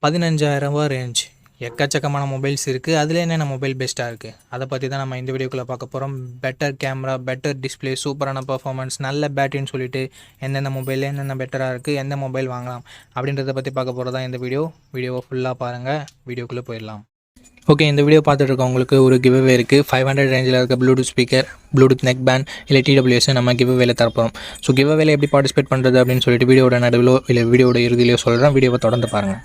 ரூ. 15,000 ரேஞ்ச் எக்கச்சக்கமான மொபைல்ஸ் இருக்குது. அதில் என்னென்ன மொபைல் பெஸ்ட்டாக இருக்குது அதை பற்றி தான் நம்ம இந்த வீடியோக்குள்ளே பார்க்க போகிறோம். பெட்டர் கேமரா, பெட்டர் டிஸ்பிளே, சூப்பரான பர்ஃபார்மன்ஸ், நல்ல பேட்டரின்னு சொல்லிட்டு எந்தெந்த மொபைலில் என்னென்ன பெட்டராக இருக்குது, எந்த மொபைல் வாங்கலாம் அப்படின்றத பற்றி பார்க்க போகிறதா இந்த வீடியோவை ஃபுல்லாக பாருங்கள். வீடியோக்குள்ளே போயிடலாம். ஓகே, இந்த வீடியோ பார்த்துட்டு இருக்கவங்களுக்கு ஒரு கிவ்அவே இருக்குது. 500 ரேஞ்சில் இருக்க Bluetooth speaker, Bluetooth neck band இல்லை TWS நம்ம கிவ்அவேல தரப்போம். ஸோ கிவ்அவேல எப்படி பார்ட்டிசிபேட் பண்ணுறது அப்படின்னு சொல்லிட்டு வீடியோட நடுவிலோ இல்லை வீடியோட இறுதியிலையோ சொல்கிறேன். வீடியோவை தொடர்ந்து பாருங்கள்.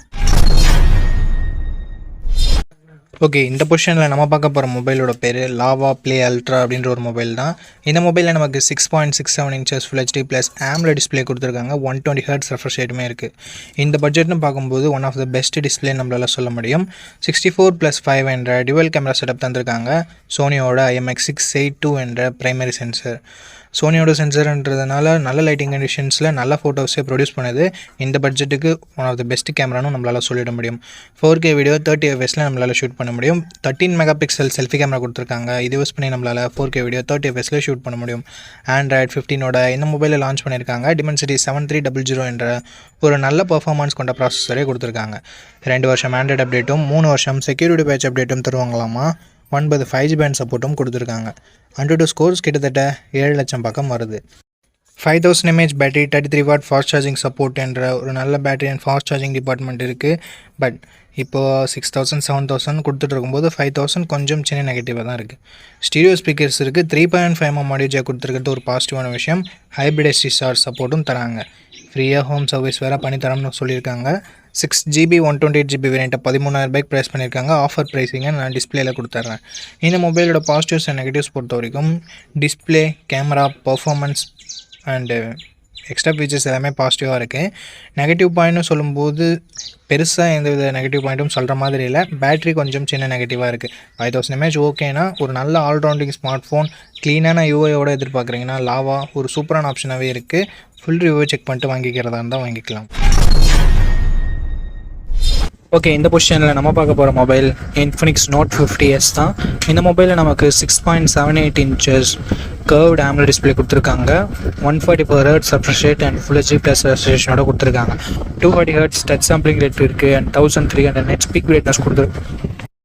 ஓகே, இந்த பொசிஷனில் நம்ம பார்க்க போகிற மொபைலோட பேர் லாவா ப்ளே அல்ட்ரா அப்படின்ற ஒரு மொபைல் தான். இந்த மொபைலில் நமக்கு 6.67 inches full HD plus AMOLED display கொடுத்துருக்காங்க. 120 Hz ரெஃப்ரெஷ் ரேட்டுமே இருக்குது. இந்த பட்ஜெட்னு பார்க்கும்போது one of the best display நம்மளால் சொல்ல முடியும். 64+5 என்ற டுவல் கேமரா செட்டப் தந்திருக்காங்க. சோனியோட IMX682 என்ற ப்ரைமரி சென்சர். சோனியோட சென்சர்ன்றதுனால நல்ல லைட்டிங் கண்டிஷன்ஸில் நல்ல ஃபோட்டோஸே ப்ரொடியூஸ் பண்ணுது. இந்த பட்ஜெட்டுக்கு ஒன் ஆஃப் த பெஸ்ட் கேமரானும் நம்மளால் சொல்லிட முடியும். 4K வீடியோ 30 fps நம்மளால் ஷூட் பண்ண முடியும். 13 மெகாபிக்சல் செல்ஃபி கேமரா கொடுத்துருக்காங்க. இது யூஸ் பண்ணி நம்மளால் 4K வீடியோ 30 fps ஷூட் பண்ண முடியும். Android 15 இந்த மொபைலில் லான்ச் பண்ணியிருக்காங்க. Dimensity 7300 என்ற ஒரு நல்ல பர்ஃபார்மன்ஸ் கொண்ட ப்ராசஸரே கொடுத்துருக்காங்க. 2 வருஷம் ஆண்ட்ராய்டு அப்டேட்டும் 3 வருஷம் செக்யூரிட்டி பேட்ச் அப்டேட்டும் தருவாங்களாமா. 9 5G பேண்ட் சப்போர்ட்டும் கொடுத்துருக்காங்க. AnTuTu ஸ்கோர்ஸ் கிட்டத்தட்ட 7 லட்சம் பக்கம் வருது. 5000 mAh battery, 33 what fast charging support என்ற ஒரு நல்ல battery and fast charging department இருக்குது. பட் இப்போது 6000 7000 கொடுத்துட்டு இருக்கும்போது 5000 கொஞ்சம் சின்ன நெகட்டிவாக தான் இருக்குது. ஸ்டீரியோ ஸ்பீக்கர்ஸ் இருக்குது. 3.5mm ஆடியோ ஜாக் கொடுத்துருக்கிறது ஒரு பாசிட்டிவான விஷயம். ஹைப்ரிட் SD ஸ்டார் சப்போர்ட்டும் தராங்க. ஃப்ரீயாக ஹோம் சர்வீஸ் வேறு பண்ணித்தரோம்னு சொல்லியிருக்காங்க. 6GB 128GB வேரியண்ட்டை 13,000 ப்ரைஸ் பண்ணியிருக்காங்க. ஆஃபர் ப்ரைஸிங்கை நான் டிஸ்பிளேயில் கொடுத்துட்றேன். இந்த மொபைலோட பாசிட்டிவ்ஸ் அண்ட் நெகட்டிவ்ஸ் பொறுத்த வரைக்கும் display, camera, performance and extra features எல்லாமே பாசிட்டிவாக இருக்குது. நெகட்டிவ் பாயிண்ட்னு சொல்லும்போது பெருசாக எந்தவித நெகட்டிவ் பாயிண்ட்டும் சொல்கிற மாதிரி இல்லை. பேட்ரி கொஞ்சம் சின்ன நெகட்டிவாக இருக்குது. 5000 mAh ஓகேனா ஒரு நல்ல ஆல்ரவுண்டிங் ஸ்மார்ட் ஃபோன், க்ளீனான யூஐயோடு எதிர்பார்க்குறீங்கன்னா லாவா ஒரு சூப்பரான ஆப்ஷனாகவே இருக்குது. ஃபுல் ரிவ்யூ செக் பண்ணிட்டு வாங்கிக்கிறதா இருந்தால் வாங்கிக்கலாம். ஓகே, இந்த பொசிஷனில் நம்ம பார்க்க போகிற மொபைல் Infinix Note 50s தான். இந்த மொபைலில் நமக்கு 6.78 இன்ச்சஸ் கர்வ்டு AMOLED டிஸ்பிளே கொடுத்துருக்காங்க. 144 Hz refresh rate and full HD plus ரெஸ்டரேஷனோட கொடுத்துருக்காங்க. 240 Hz டச் சாம்பிளிங் ரேட் இருக்குது அண்ட் 1300 நெட் ஸ்பீக் ரேட்னஸ் கொடுத்துருக்கு.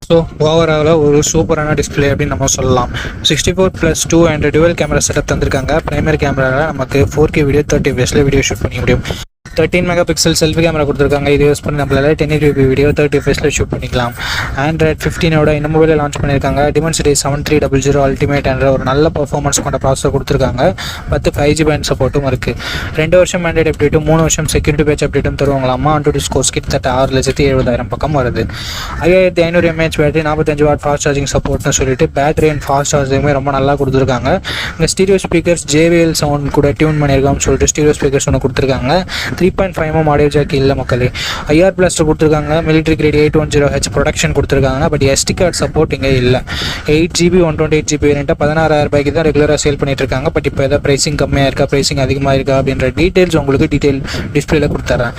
ஸோ ஓவராலாக ஒரு சூப்பரான டிஸ்பிளே அப்படின்னு நம்ம சொல்லலாம். 64+2 என்ற டுவல் கேமரா செட்டப் தந்திருக்காங்க. பிரைமரி கேமராவில் நமக்கு 4K video 30 fps video shoot பண்ண முடியும். 13 மெகாபிக்சல் செல்ஃபி கேமரா கொடுத்துருக்காங்க. இது யூஸ் பண்ணி நம்மளால் 1080p வீடியோ 30 fps ஷூட் பண்ணிக்கலாம். Android 15 இந்த மொபைலில் லான்ச் பண்ணியிருக்காங்க. Dimensity 7300 அல்டிமேட் என்ற ஒரு நல்ல பர்ஃபார்மன்ஸ் கொண்ட ப்ராசஸர் கொடுத்துருக்காங்க. 10 5G பேண்ட் சப்போர்ட்டும் இருக்குது. 2 வருஷம் ஆண்ட்ராய்டு அப்டேட்டும் 3 வருஷம் செக்யூரிட்டி பேட்ச் அப்டேட்டும் தருவாங்களாமா. AnTuTu ஸ்கோர்ஸ் கிட்டத்தட்ட 6,70,000 பக்கம் வருது. 5500 mAh battery, 45 watt fast charging சப்போர்ட்னு சொல்லிட்டு பேட்டரி அண்ட் ஃபாஸ்ட் சார்ஜிங்குமே ரொம்ப நல்லா கொடுத்துருக்காங்க. இந்த ஸ்டீரியோ ஸ்பீக்கர்ஸ் JBL சவுண்ட் கூட டியூன் பண்ணியிருக்கான்னு சொல்லிட்டு ஸ்டீரியோ ஸ்பீக்கர்ஸ் ஒன்று கொடுத்துருக்காங்க. 3.5mm ஆடியோ ஜாக் இல்லை மக்களே. IR பிளாஸ்டர் கொடுத்துருக்காங்க. மிலிட்ரி கிரேட் 810H ப்ரொடக்ஷன் கொடுத்துருக்காங்க. பட் SD கார்டு சப்போர்ட் இங்கே இல்லை. 8GB 128GB வேரியண்ட்டை 16,000 தான் ரெகுலராக சேல் பண்ணிட்டு இருக்காங்க. பட் இப்போ எதாவது ப்ரைஸிங் கம்மியாக இருக்கா, ப்ரைஸிங் அதிகமாக இருக்கா அப்படின்ற டீட்டெயில்ஸ் உங்களுக்கு டிஸ்பிளேல கொடுத்துட்றேன்.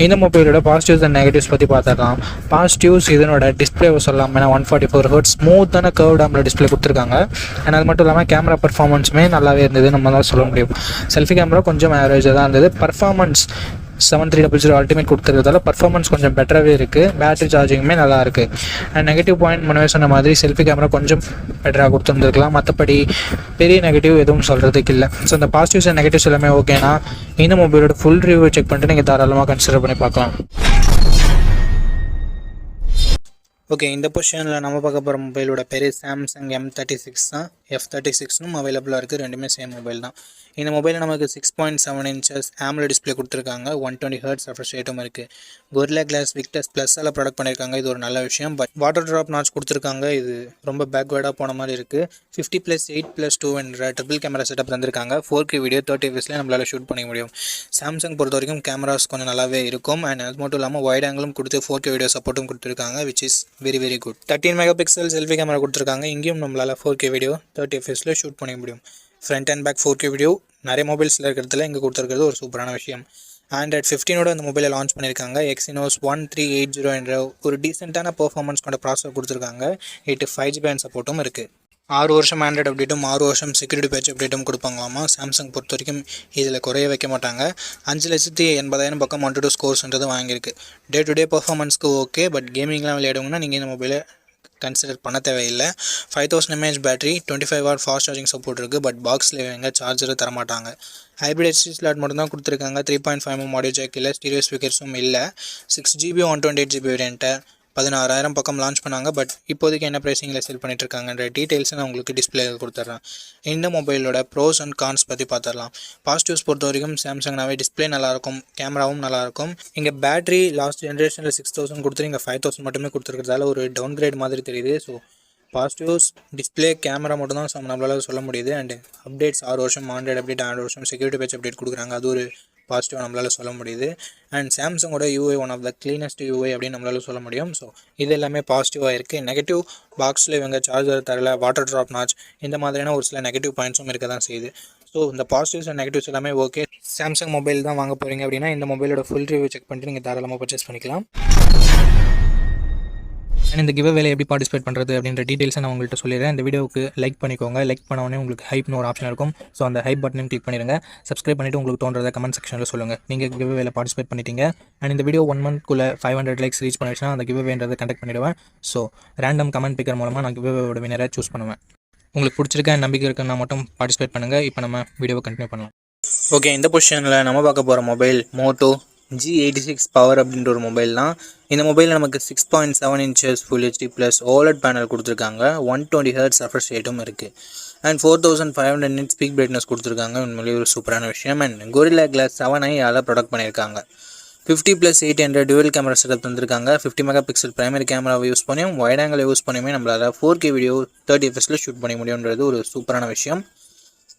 இந்த மொபைலோட பாசிட்டிவ்ஸ் அண்ட் நெகட்டிவ்ஸ் பற்றி பார்த்துடலாம். பாசிட்டிவ்ஸ் இதனோட டிஸ்பிளேவை சொல்லலாம். ஏன்னா 144 Hz ஸ்மூத்தான கர்வ்டு AMOLED டிஸ்பிளே கொடுத்துருக்காங்க. அண்ட் அது மட்டும் இல்லாமல் கேமரா பர்ஃபார்மன்ஸுமே நல்லாவே இருந்தது நம்ம தான் சொல்ல முடியும். செல்ஃபி கேமரா கொஞ்சம் ஆவரேஜாக தான் இருந்தது. பர்ஃபார்மன்ஸ் 7300 அல்டிமேட் கொடுத்துருக்கிறதால பர்ஃபார்மன்ஸ் கொஞ்சம் பெட்டராகவே இருக்குது. பேட்டரி சார்ஜிங்குமே நல்லா இருக்குது. அண்ட் நெகட்டிவ் பாயிண்ட் முன்னவே சொன்ன மாதிரி செல்ஃபி கேமரா கொஞ்சம் பெட்டராக கொடுத்துருந்துருக்கலாம். மற்றபடி பெரிய நெகட்டிவ் எதுவும் சொல்கிறதுக்கு இல்லை. ஸோ இந்த பாசிட்டிவ்ஸ் அண்ட் நெகட்டிவ்ஸ் எல்லாமே ஓகேனா இந்த மொபைலோட ஃபுல் ரிவ்யூ செக் பண்ணிட்டு நீங்கள் தாராளமாக கன்சிடர் பண்ணி பார்க்கலாம். ஓகே, இந்த பொசிஷனில் நம்ம பார்க்க போகிற மொபைலோட பேர் Samsung M36 தான். F36னும் அவைலபிளாக இருக்குது. ரெண்டுமே சேம் மொபைல் தான். இந்த மொபைலில் நமக்கு 6.7 இன்ச்சஸ் AMOLED டிஸ்பிளே கொடுத்துருக்காங்க. 120 Hz ரெஃப்ரெஷ் ரேட்டும் இருக்குது. Gorilla Glass Victus +all product பண்ணியிருக்காங்க. இது ஒரு நல்ல விஷயம். பட் வாட்டர் ட்ராப் நாட்ச் கொடுத்துருக்காங்க. இது ரொம்ப பேக்வேர்டாக போன மாதிரி இருக்குது. 50+8+2 என்ற ட்ரிபிள் கேமரா செட்டப் தந்திருக்காங்க. 4K வீடியோ 30 fps நம்மளால் ஷூட் பண்ண முடியும். சாம்சங் பொறுத்த வரைக்கும் கேமராஸ் கொஞ்சம் நல்லாவே இருக்கும். அண்ட் அது மட்டும் இல்லாமல் வைட் ஆங்கிளும் கொடுத்து 4K வீடியோ சப்போர்ட்டும் கொடுத்துருக்காங்க. Which is very good. 13 megapixel selfie camera கொடுத்துருக்காங்க. இங்கேயும் நம்மளால் 4K வீடியோ 30 fps ஷூட் பண்ண முடியும். Front and back 4K video நிறைய மொபைல்ஸில் இருக்கிறதுல இங்கே கொடுத்துருக்கிறது ஒரு சூப்பரான விஷயம். Android 15 அந்த மொபைலை லான்ச் பண்ணியிருக்காங்க. Exynos 1380 என்ற ஒரு டீசெண்டான பர்ஃபார்மன்ஸ் கொண்ட ப்ராசஸர் கொடுத்துருக்காங்க. 5G பேண்ட் சப்போர்ட்டும் இருக்குது. 6 வருஷம் ஆண்ட்ராய்டு அப்டேட்டும் 6 வருஷம் செக்யூரிட்டி பேட்ச் அப்டேட்டும் கொடுப்பாங்களாமா. சாம்சங் பொறுத்த வரைக்கும் இதில் குறைய வைக்க மாட்டாங்க. 5,80,000 பக்கம் 1-2 ஸ்கோர்ஸ்ன்றது வாங்கியிருக்கு. டே டு டே பர்ஃபார்மன்ஸ்க்கு ஓகே, பட் கேமிங்லாம் விளையாடுங்கன்னா நீங்கள் இந்த மொபைலை கன்சிடர் பண்ண தேவையில்லை. 5000 mAh battery, 25 watt fast charging support இருக்குது. பட் பாக்ஸில் எங்கே சார்ஜரை தரமாட்டாங்க. ஹைப்ரிட் எஸ்டி ஸ்லாட் மட்டும் தான் கொடுத்துருக்காங்க. 3.5mm ஆடியோ ஜாக் இல்லை, ஸ்டீரியோ ஸ்பீக்கர்ஸும் இல்லை. 6GB 128GB வேரியண்ட்டை 16,000 பக்கம் லான்ச் பண்ணாங்க. பட் இப்போதைக்கு என்ன ப்ரைஸிங்கில் செல் பண்ணிட்டுருக்காங்கன்ற டீட்டெயில்ஸை நான் உங்களுக்கு டிஸ்பிளேயில் கொடுத்துட்றேன். இந்த மொபைலோட ப்ரோஸ் அண்ட் கான்ஸ் பற்றி பார்த்துடலாம். பாசிட்டிவ்ஸ் பொறுத்த வரைக்கும் சாம்சங்னாவே டிஸ்பிளே நல்லாயிருக்கும், கேமராவும் நல்லாயிருக்கும். இங்கே பேட்டரி லாஸ்ட் ஜென்ரேஷனில் 6,000 கொடுத்துரு, இங்கே 5,000 மட்டுமே கொடுத்துருக்கிறதால ஒரு டவுன் கிரேட் மாதிரி தெரியுது. ஸோ பாசிட்டிவ்ஸ் டிஸ்பிளே, கேமரா மட்டும் தான் நம்மளால் சொல்ல முடியுது. அண்ட் அப்டேட்ஸ் 6 வருஷம் ஆண்ட்ராய்டு அப்டேட், 6 வருஷம் செக்யூரிட்டி பேட்ச் அப்டேட் கொடுக்குறாங்க. அது ஒரு பாசிட்டிவாக நம்மளால் சொல்ல முடியுது. அண்ட் சாம்சங்கோட UI one of the cleanest UI அப்படின்னு நம்மளால் சொல்ல முடியும். ஸோ இது எல்லாமே பாசிட்டிவாக இருக்குது. நெகட்டிவ் பாக்ஸில் இவங்க சார்ஜர் தரல, வாட்டர் ட்ராப் நாச், இந்த மாதிரியான ஒரு சில நெகட்டிவ் பாயிண்ட்ஸும் இருக்க தான் செய்யுது. ஸோ இந்த பாசிட்டிவ்ஸ் அண்ட் நெகட்டிவ்ஸ் எல்லாமே ஓகே. சாம்சங் மொபைல் தான் வாங்க போகிறீங்க அப்படின்னா இந்த மொபைலோட ஃபுல் ரிவ்யூ செக் பண்ணிட்டு நீங்கள் தாராளமாக பர்ச்சேஸ் பண்ணிக்கலாம். அண்ட் இந்த கிவ் வேலை எப்படி பார்ட்டிசிபேட் பண்ணுறது அப்படின்ற டீட்டெயில்ஸை நான் உங்கள்கிட்ட சொல்லிடுறேன். இந்த வீடியோவுக்கு லைக் பண்ணிக்கோங்க. லைக் பண்ண உங்களுக்கு ஹைப்னு ஒரு ஆப்ஷன் இருக்கும். ஸோ அந்த ஹைப் பட்டனையும் கிளிக் பண்ணிடுங்க. சப்ஸ்கிரைப் பண்ணிவிட்டு உங்களுக்கு தோன்றதை கமெண்ட் செக்ஷனில் சொல்லுங்கள். நீங்கள் கிவ் வேலை பார்ட்டிசிபேட் பண்ணிட்டீங்க. அண்ட் இந்த வீடியோ 1 மந்த்க்குள்ளே 500 லைக்ஸ் ரீச் பண்ணிடுச்சுன்னா அந்த கிவ் வேன்றது கண்டக்ட் பண்ணிவிடுவேன். ஸோ ரேண்டம் கமெண்ட் பிக்கர் மூலமாக நான் கிவ் வேவோட வினரை சூஸ் பண்ணுவேன். உங்களுக்கு பிடிச்சிருக்க நம்பிக்கை இருக்குன்னா மட்டும் பார்ட்டிசிபேட் பண்ணுங்கள். இப்போ நம்ம வீடியோவை கண்டினியூ பண்ணலாம். ஓகே, இந்த பொசிஷனில் நம்ம பார்க்க போகிற மொபைல் மோட்டோ G86 பவர் அப்படின்ற ஒரு மொபைல் தான். இந்த மொபைலில் நமக்கு 6.7 inches full HD plus OLED panel கொடுத்துருக்காங்க. 120 Hz ரெஃப்ரெஷ் ரேட்டும் இருக்குது. அண்ட் 4500 nits ஸ்பீக் பிரைட்னஸ் கொடுத்துருக்காங்க. உண்மையிலேயே ஒரு சூப்பரான விஷயம். அண்ட் Gorilla Glass 7i யால் ப்ரொடக்ட் பண்ணியிருக்காங்க. 50+800 டுவெல் கேமரா செட்டப் தந்திருக்காங்க. 50 மெகாபிக்சல் பிரைமரி கேமராவை யூஸ் பண்ணியும் வைட் ஆங்கிள் யூஸ் பண்ணியுமே நம்மளால் 4K வீடியோ 30 fps ஷூட் பண்ண முடியுன்றது ஒரு சூப்பரான விஷயம்.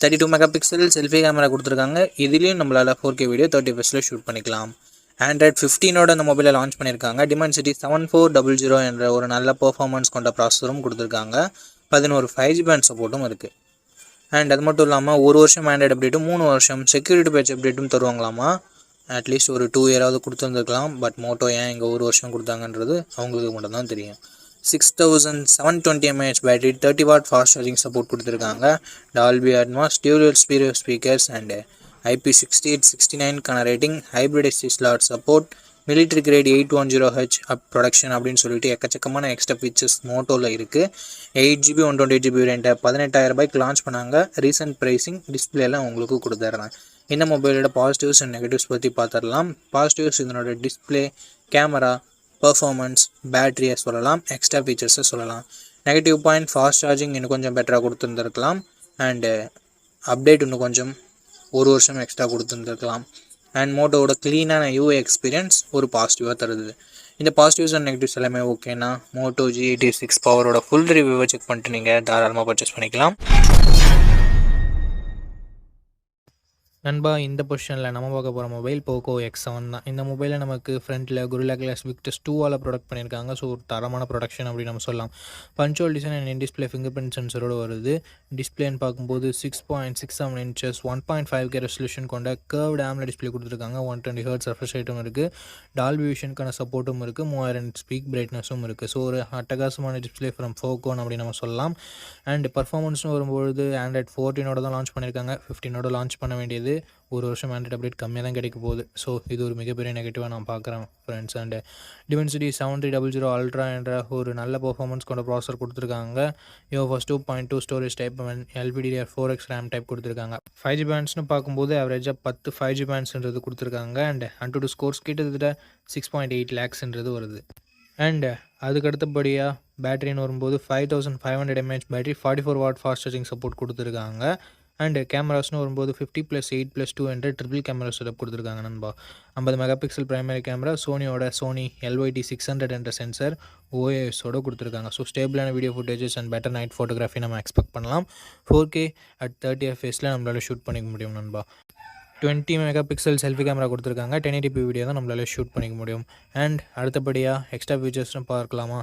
32 மெகாபிக்சல் செல்ஃபி கேமரா கொடுத்துருக்காங்க. இதுலேயும் நம்மளால் 4K வீடியோ 30 fps ஷூட் பண்ணிக்கலாம். Android 15ஓட அந்த மொபைலை லான்ச் பண்ணியிருக்காங்க. Dimensity 7400 என்ற ஒரு நல்ல பெர்ஃபார்மன்ஸ் கொண்ட ப்ராசஸரும் கொடுத்துருக்காங்க. 11 5G பேண்ட் சப்போர்ட்டும் இருக்குது. அண்ட் அது மட்டும் இல்லாமல் 1 வருஷம் ஆண்ட்ராய்டு அப்டேட்டும் 3 வருஷம் செக்யூரிட்டி பேட்ச் அப்டேட்டும் தருவாங்களாமா. அட்லீஸ்ட் ஒரு 2 இயராவது கொடுத்துருந்துருக்கலாம். பட் மோட்டோ ஏன் இங்கே 1 வருஷம் கொடுத்தாங்கன்றது அவங்களுக்கு மட்டும் தான் தெரியும். 6720 mAh battery, 30 watt fast charging support கொடுத்துருக்காங்க. Dolby Atmos, dual stereo speakers and IP68-69க்கான rating, hybrid SD slot support, military grade 810H protection அப்படின்னு சொல்லிட்டு எக்கச்சக்கமான எக்ஸ்ட்ரா ஃபீச்சர்ஸ் மோட்டோவில் இருக்குது. 8GB 128GB வேரியண்ட்டை 18,000 ரூபாய்க்கு லான்ச் பண்ணாங்க. ரீசெண்ட் ப்ரைஸிங் டிஸ்பிளேலாம் உங்களுக்கு கொடுத்துட்றேன். இந்த மொபைலோட பாசிட்டிவ்ஸ் அண்ட் நெகட்டிவ்ஸ் பற்றி பார்த்துடலாம். பாசிட்டிவ்ஸ் இதனோட டிஸ்பிளே, கேமரா, பர்ஃபார்மன்ஸ், பேட்டரியை சொல்லலாம், எக்ஸ்ட்ரா ஃபீச்சர்ஸை சொல்லலாம். நெகட்டிவ் பாயிண்ட், ஃபாஸ்ட் சார்ஜிங் இன்னும் கொஞ்சம் பெட்டராக கொடுத்துருந்துருக்கலாம். அண்டு அப்டேட் இன்னும் கொஞ்சம் 1 வருஷம் எக்ஸ்ட்ரா கொடுத்துருந்துருக்கலாம். அண்ட் மோட்டோவோட க்ளீனான யூஐ எக்ஸ்பீரியன்ஸ் ஒரு பாசிட்டிவாக தருது. இந்த பாசிட்டிவ்ஸ் அண்ட் நெகட்டிவ்ஸ் எல்லாமே ஓகேனா மோட்டோ G86 பவரோட ஃபுல் ரிவ்யூவை செக் பண்ணிட்டு நீங்கள் தாராளமாக பர்ச்சேஸ் பண்ணிக்கலாம். நண்பா, இந்த பொசிஷனில் நம்ம பார்க்க போகிற மொபைல் போக்கோ X7 தான். இந்த மொபைலில் நமக்கு ஃப்ரண்ட்டில் Gorilla Glass Victus 2ஆல் ப்ரொடக்ட் பண்ணியிருக்காங்க. ஸோ ஒரு தரமான ப்ரொடக்ஷன் அப்படின்னு நம்ம சொல்லலாம். Punch hole design and in display fingerprint சென்சரோடு வருது. டிஸ்பிளேன்னு பார்க்கும்போது 6.67 inches 1.5K ரெசல்யூஷன் கொண்ட கர்வ்டு AMOLED டிஸ்பிளே கொடுத்துருக்காங்க. 120 Hz ரெஃப்ரெஷ் ரேட்டும் இருக்குது. டால்பி விஷனுக்கான சப்போர்ட்டும் இருக்குது. 3000 ஸ்பீக் பிரைட்னஸும் இருக்குது. ஸோ ஒரு அட்டகாசமான டிஸ்பிளே ஃப்ரம் போக்கோன் அப்படின்னு நம்ம சொல்லலாம். அண்ட் பர்ஃபார்மன்ஸ்னு வரும்பொழுது Android 14ஓட தான் லான்ச் பண்ணியிருக்காங்க. 15ஓட லான்ச் பண்ண வேண்டியது 1 வருஷம் ஆண்ட்ராய்டு அப்டேட் கம்மியாக தான் கிடைக்க போகுது. ஸோ இது ஒரு மிகப்பெரிய நெகட்டிவாக நான் பார்க்குறேன் ஃப்ரெண்ட்ஸ். அண்ட் Dimensity 7300 Ultra என்ற ஒரு நல்ல பர்ஃபார்மன்ஸ் கொண்ட ப்ராசஸர் கொடுத்துருக்காங்க. UFS 2.2 storage type, LPDDR4X RAM type கொடுத்துருக்காங்க. 5G பேண்ட்ஸ்னு பார்க்கும்போது ஆவரேஜாக 10 5G பேண்ட்ஸ்ன்றது கொடுத்துருக்காங்க. அண்ட் AnTuTu ஸ்கோர்ஸ் கிட்டத்தட்ட 6.8 lakhsன்றது வருது. அண்ட் அதுக்கு அடுத்தபடியாக பேட்டரின்னு வரும்போது 5500 mAh battery, 44 watt fast charging support கொடுத்துருக்காங்க. அண்டு கேமராஸ்னு வரும்போது 50+8+200 ட்ரிபிள் கேமரா செட்டப் கொடுத்துருக்காங்க நண்பா. 50 மெகாபிக்சல் பிரைமரி கேமரா, சோனியோட Sony LYT600 என்ற சென்சர் OISஓட கொடுத்துருக்காங்க. ஸோ ஸ்டேபிளான video footages and better night photography நம்ம எக்ஸ்பெக்ட் பண்ணலாம். 4K at 30 fps நம்மளால் ஷூட் பண்ணிக்க முடியும் நண்பா. 20 மெகாபிக்சல் செல்ஃபி கேமரா கொடுத்துருக்காங்க. 1080p வீடியோ தான் நம்மளால் ஷூட் பண்ணிக்க முடியும். அண்ட் அடுத்தபடியாக எக்ஸ்ட்ரா ஃபீச்சர்ஸ்னு பார்க்கலாமா.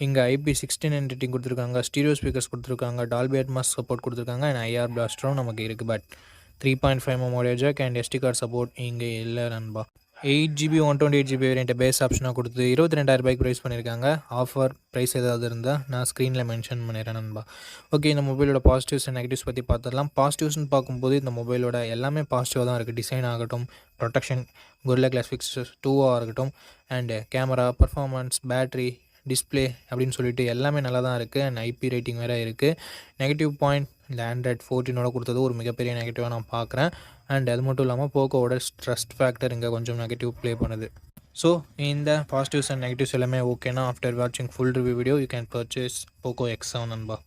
இங்கே IP69 ரேட்டிங் கொடுத்துருக்காங்க. ஸ்டீரியோ ஸ்பீக்கர்ஸ் கொடுத்துருக்காங்க. டால்பி அட்மாஸ் சப்போர்ட் கொடுத்துருக்காங்க. அண்ட் IR பிளாஸ்டரும் நமக்கு இருக்குது. But 3.5mm audio jack and SD card support இங்கே இல்லை நண்பா. 8GB 128GB வேரியண்ட்டை பேஸ் ஆப்ஷனாக கொடுத்து 22,000 ப்ரைஸ் பண்ணியிருக்காங்க. ஆஃபர் ப்ரைஸ் ஏதாவது இருந்தால் நான் ஸ்க்ரீனில் மென்ஷன் பண்ணிடுறேன் நண்பா. ஓகே, இந்த மொபைலோட பாசிட்டிவ்ஸ் அண்ட் நெகட்டிவ்ஸ் பற்றி பார்த்துடலாம். பாசிட்டிவ்ஸ்னு பார்க்கும்போது இந்த மொபைலோட எல்லாமே பாசிட்டிவாக தான் இருக்குது. டிசைன் ஆகட்டும், ப்ரொடெக்ஷன், Gorilla Glass Fix 2 இருக்கட்டும், and camera, performance, battery, display அப்படின்னு சொல்லிட்டு எல்லாமே நல்லா தான் இருக்குது. அண்ட் IP ரேட்டிங் வேறு இருக்குது. நெகட்டிவ் பாயிண்ட் இந்த Android 14 கொடுத்தது ஒரு மிகப்பெரிய நெகட்டிவாக நான் பார்க்குறேன். அண்ட் அது மட்டும் இல்லாமல் போக்கோவோட ட்ரஸ்ட் ஃபேக்டர் இங்கே கொஞ்சம் நெகட்டிவ் ப்ளே பண்ணுது. ஸோ இந்த பாசிட்டிவ்ஸ் அண்ட் நெகட்டிவ்ஸ் எல்லாமே ஓகேனா ஆஃப்டர் வாட்சிங் full review video you can purchase Poco X7 நண்பா.